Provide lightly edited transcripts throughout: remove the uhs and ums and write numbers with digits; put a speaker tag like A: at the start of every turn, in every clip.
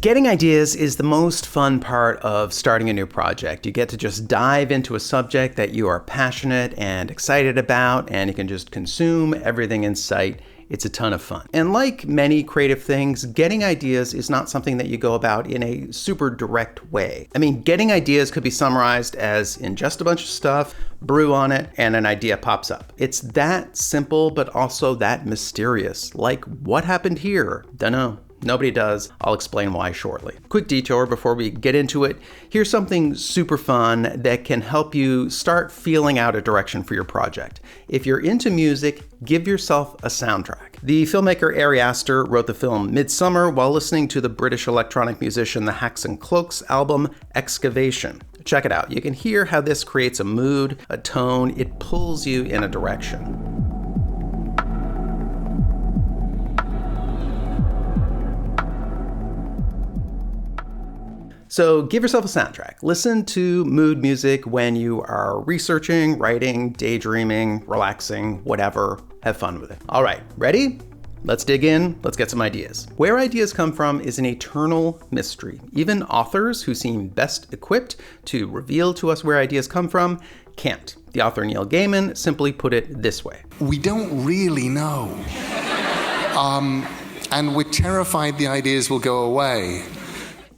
A: Getting ideas is the most fun part of starting a new project. You get to just dive into a subject that you are passionate and excited about, and you can just consume everything in sight. It's a ton of fun. And like many creative things, getting ideas is not something that you go about in a super direct way. I mean, getting ideas could be summarized as ingest a bunch of stuff, brew on it, and an idea pops up. It's that simple, but also that mysterious. Like, what happened here? Dunno. Nobody does. I'll explain why shortly. Quick detour before we get into it. Here's something super fun that can help you start feeling out a direction for your project. If you're into music, give yourself a soundtrack. The filmmaker Ari Aster wrote the film Midsummer while listening to the British electronic musician The Hacks and Cloaks album Excavation. Check it out. You can hear how this creates a mood, a tone. It pulls you in a direction. So give yourself a soundtrack. Listen to mood music when you are researching, writing, daydreaming, relaxing, whatever. Have fun with it. All right, ready? Let's dig in. Let's get some ideas. Where ideas come from is an eternal mystery. Even authors who seem best equipped to reveal to us where ideas come from can't. The author Neil Gaiman simply put it this way.
B: We don't really know. And we're terrified the ideas will go away.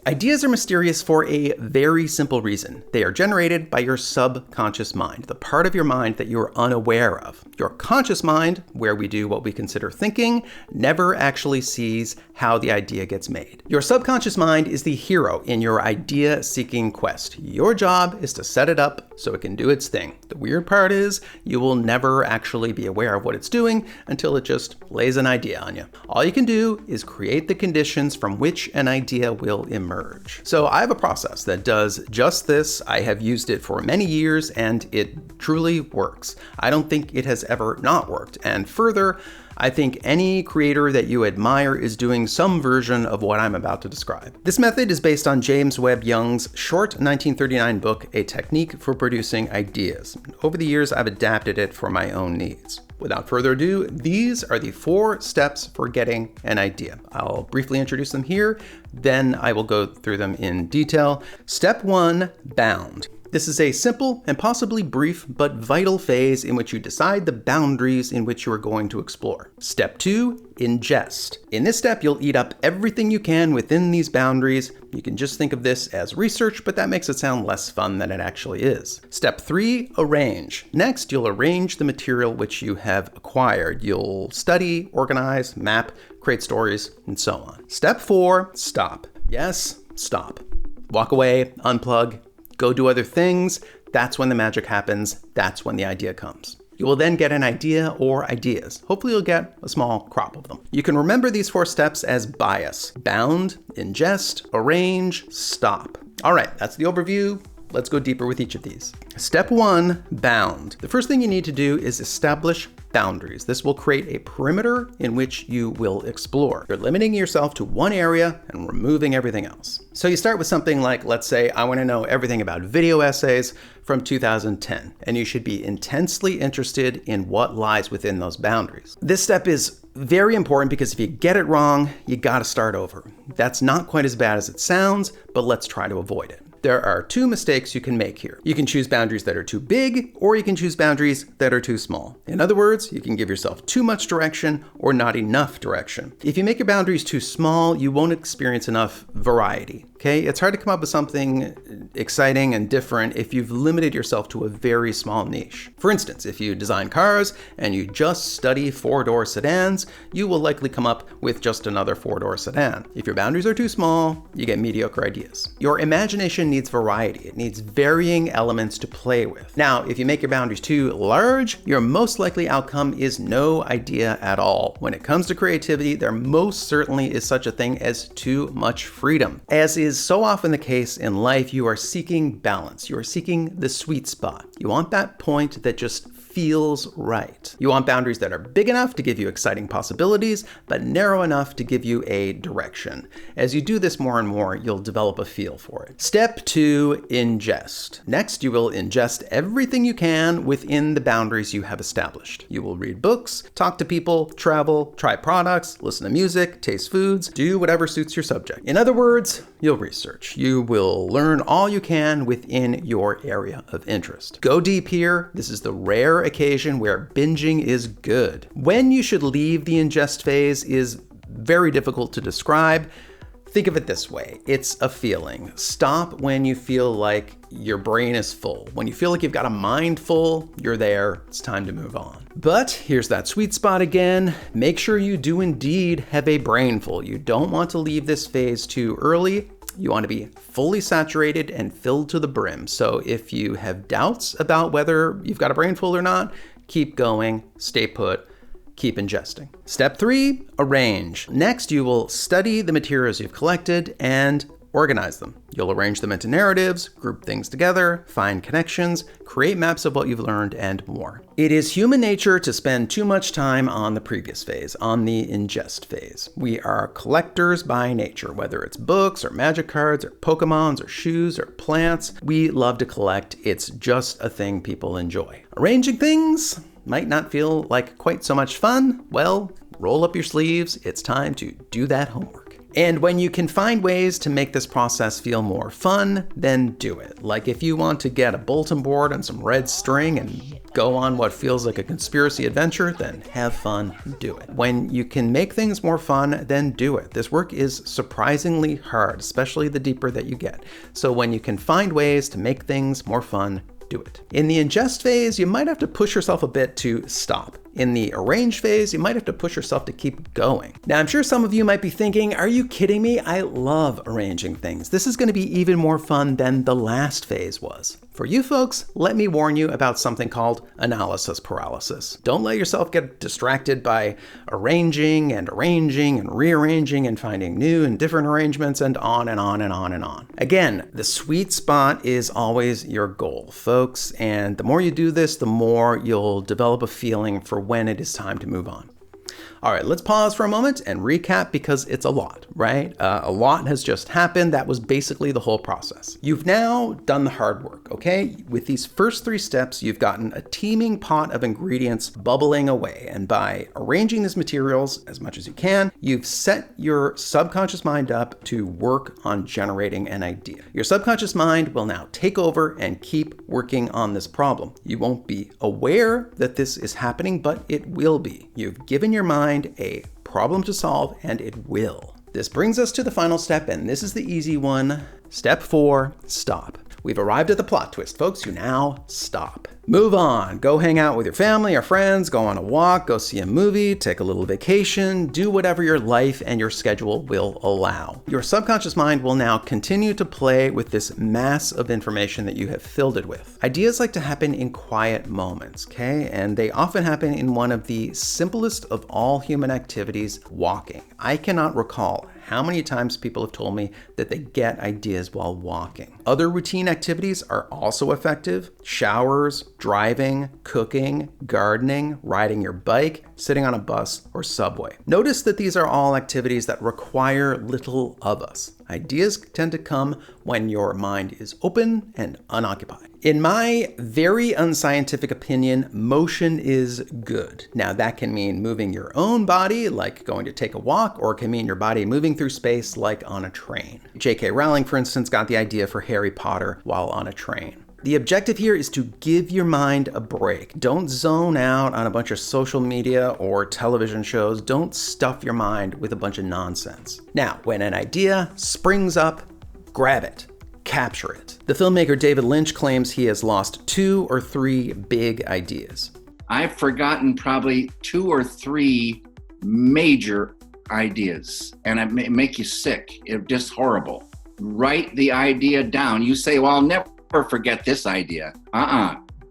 A: Ideas are mysterious for a very simple reason. They are generated by your subconscious mind, the part of your mind that you are unaware of. Your conscious mind, where we do what we consider thinking, never actually sees how the idea gets made. Your subconscious mind is the hero in your idea-seeking quest. Your job is to set it up so it can do its thing. The weird part is you will never actually be aware of what it's doing until it just lays an idea on you. All you can do is create the conditions from which an idea will emerge. So I have a process that does just this. I have used it for many years and it truly works. I don't think it has ever not worked. And further, I think any creator that you admire is doing some version of what I'm about to describe. This method is based on James Webb Young's short 1939 book, A Technique for Producing Ideas. Over the years, I've adapted it for my own needs. Without further ado, these are the 4 steps for getting an idea. I'll briefly introduce them here, then I will go through them in detail. Step 1, bound. This is a simple and possibly brief but vital phase in which you decide the boundaries in which you are going to explore. Step 2, ingest. In this step, you'll eat up everything you can within these boundaries. You can just think of this as research, but that makes it sound less fun than it actually is. Step 3, arrange. Next, you'll arrange the material which you have acquired. You'll study, organize, map, create stories, and so on. Step 4, stop. Yes, stop. Walk away, unplug, go do other things. That's when the magic happens. That's when the idea comes. You will then get an idea or ideas. Hopefully you'll get a small crop of them. You can remember these 4 steps as bias: bound, ingest, arrange, stop. All right, that's the overview. Let's go deeper with each of these. Step 1, bound. The first thing you need to do is establish boundaries. This will create a perimeter in which you will explore. You're limiting yourself to one area and removing everything else. So you start with something like, let's say, I want to know everything about video essays from 2010, and you should be intensely interested in what lies within those boundaries. This step is very important because if you get it wrong, you got to start over. That's not quite as bad as it sounds, but let's try to avoid it. There are 2 mistakes you can make here. You can choose boundaries that are too big, or you can choose boundaries that are too small. In other words, you can give yourself too much direction or not enough direction. If you make your boundaries too small, you won't experience enough variety. Okay, it's hard to come up with something exciting and different if you've limited yourself to a very small niche. For instance, if you design cars and you just study 4-door sedans, you will likely come up with just another 4-door sedan. If your boundaries are too small, you get mediocre ideas. Your imagination needs variety. It needs varying elements to play with. Now, if you make your boundaries too large, your most likely outcome is no idea at all. When it comes to creativity, there most certainly is such a thing as too much freedom. As is so often the case in life, you are seeking balance. You are seeking the sweet spot. You want that point that just feels right. You want boundaries that are big enough to give you exciting possibilities, but narrow enough to give you a direction. As you do this more and more, you'll develop a feel for it. Step 2, ingest. Next, you will ingest everything you can within the boundaries you have established. You will read books, talk to people, travel, try products, listen to music, taste foods, do whatever suits your subject. In other words, you'll research. You will learn all you can within your area of interest. Go deep here. This is the rare occasion where binging is good. When you should leave the ingest phase is very difficult to describe. Think of it this way. It's a feeling. Stop when you feel like your brain is full. When you feel like you've got a mind full, you're there. It's time to move on. But here's that sweet spot again. Make sure you do indeed have a brain full. You don't want to leave this phase too early. You want to be fully saturated and filled to the brim. So if you have doubts about whether you've got a brain full or not, keep going, stay put. Keep ingesting. Step 3, arrange. Next, you will study the materials you've collected and organize them. You'll arrange them into narratives, group things together, find connections, create maps of what you've learned, and more. It is human nature to spend too much time on the previous phase, on the ingest phase. We are collectors by nature, whether it's books or magic cards or Pokemons or shoes or plants. We love to collect. It's just a thing people enjoy. Arranging things might not feel like quite so much fun. Well, roll up your sleeves. It's time to do that homework. And when you can find ways to make this process feel more fun, then do it. Like if you want to get a bulletin board and some red string and go on what feels like a conspiracy adventure, then have fun, do it. When you can make things more fun, then do it. This work is surprisingly hard, especially the deeper that you get. So when you can find ways to make things more fun, do it. In the ingest phase, you might have to push yourself a bit to stop. In the arrange phase, you might have to push yourself to keep going. Now, I'm sure some of you might be thinking, are you kidding me? I love arranging things. This is going to be even more fun than the last phase was. For you folks, let me warn you about something called analysis paralysis. Don't let yourself get distracted by arranging and rearranging and finding new and different arrangements and on and on and on and on. Again, the sweet spot is always your goal, folks. And the more you do this, the more you'll develop a feeling for when it is time to move on. All right, let's pause for a moment and recap because it's a lot, right? A lot has just happened. That was basically the whole process. You've now done the hard work, okay? With these first 3 steps, you've gotten a teeming pot of ingredients bubbling away. And by arranging these materials as much as you can, you've set your subconscious mind up to work on generating an idea. Your subconscious mind will now take over and keep working on this problem. You won't be aware that this is happening, but it will be. You've given your mind a problem to solve, and it will. This brings us to the final step, and this is the easy one. Step 4, stop. We've arrived at the plot twist, folks. You now stop. Move on. Go hang out with your family or friends, go on a walk, go see a movie, take a little vacation, do whatever your life and your schedule will allow. Your subconscious mind will now continue to play with this mass of information that you have filled it with. Ideas like to happen in quiet moments, okay? And they often happen in one of the simplest of all human activities, walking. I cannot recall how many times people have told me that they get ideas while walking. Other routine activities are also effective. Showers, driving, cooking, gardening, riding your bike, sitting on a bus or subway. Notice that these are all activities that require little of us. Ideas tend to come when your mind is open and unoccupied. In my very unscientific opinion, motion is good. Now that can mean moving your own body, like going to take a walk, or it can mean your body moving through space, like on a train. J.K. Rowling, for instance, got the idea for Harry Potter while on a train. The objective here is to give your mind a break. Don't zone out on a bunch of social media or television shows. Don't stuff your mind with a bunch of nonsense. Now, when an idea springs up, grab it, capture it. The filmmaker David Lynch claims he has lost 2 or 3 big ideas.
C: I've forgotten probably 2 or 3 major ideas, and it may make you sick. It's just horrible. Write the idea down. You say, well, I'll never forget this idea.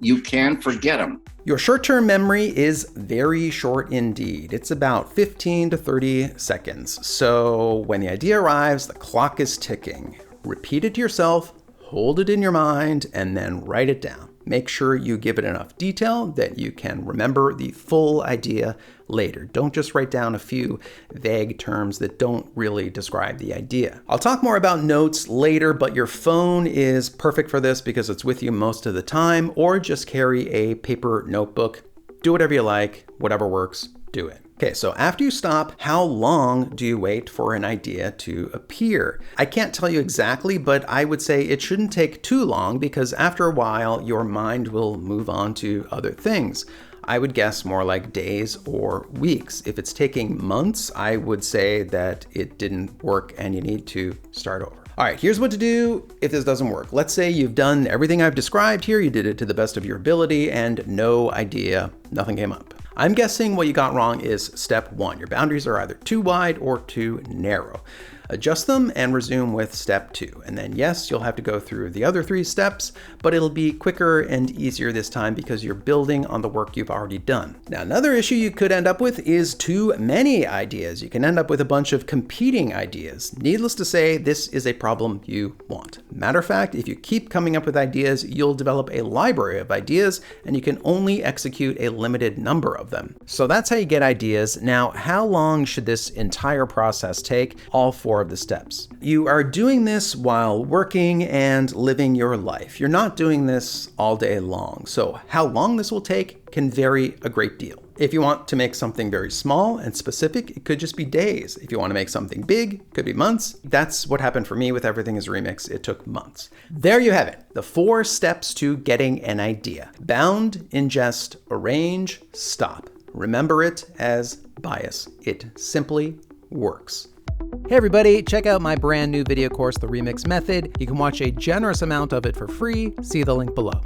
C: You can forget them.
A: Your short-term memory is very short indeed. It's about 15 to 30 seconds. So when the idea arrives, the clock is ticking. Repeat it to yourself, hold it in your mind, and then write it down. Make sure you give it enough detail that you can remember the full idea later. Don't just write down a few vague terms that don't really describe the idea. I'll talk more about notes later, but your phone is perfect for this because it's with you most of the time, or just carry a paper notebook. Do whatever you like, whatever works, do it. Okay, so after you stop, how long do you wait for an idea to appear? I can't tell you exactly, but I would say it shouldn't take too long because after a while, your mind will move on to other things. I would guess more like days or weeks. If it's taking months, I would say that it didn't work and you need to start over. All right, here's what to do if this doesn't work. Let's say you've done everything I've described here, you did it to the best of your ability, and no idea, nothing came up. I'm guessing what you got wrong is step 1. Your boundaries are either too wide or too narrow. Adjust them and resume with step 2. And then yes, you'll have to go through the other 3 steps, but it'll be quicker and easier this time because you're building on the work you've already done. Now, another issue you could end up with is too many ideas. You can end up with a bunch of competing ideas. Needless to say, this is a problem you want. Matter of fact, if you keep coming up with ideas, you'll develop a library of ideas and you can only execute a limited number of them. So that's how you get ideas. Now, how long should this entire process take? All 4 of the steps. You are doing this while working and living your life. You're not doing this all day long. So how long this will take can vary a great deal. If you want to make something very small and specific, it could just be days. If you want to make something big, it could be months. That's what happened for me with Everything is Remix. It took months. There you have it. The 4 steps to getting an idea. Bound, ingest, arrange, stop. Remember it as bias. It simply works. Hey everybody, check out my brand new video course, The Remix Method. You can watch a generous amount of it for free. See the link below.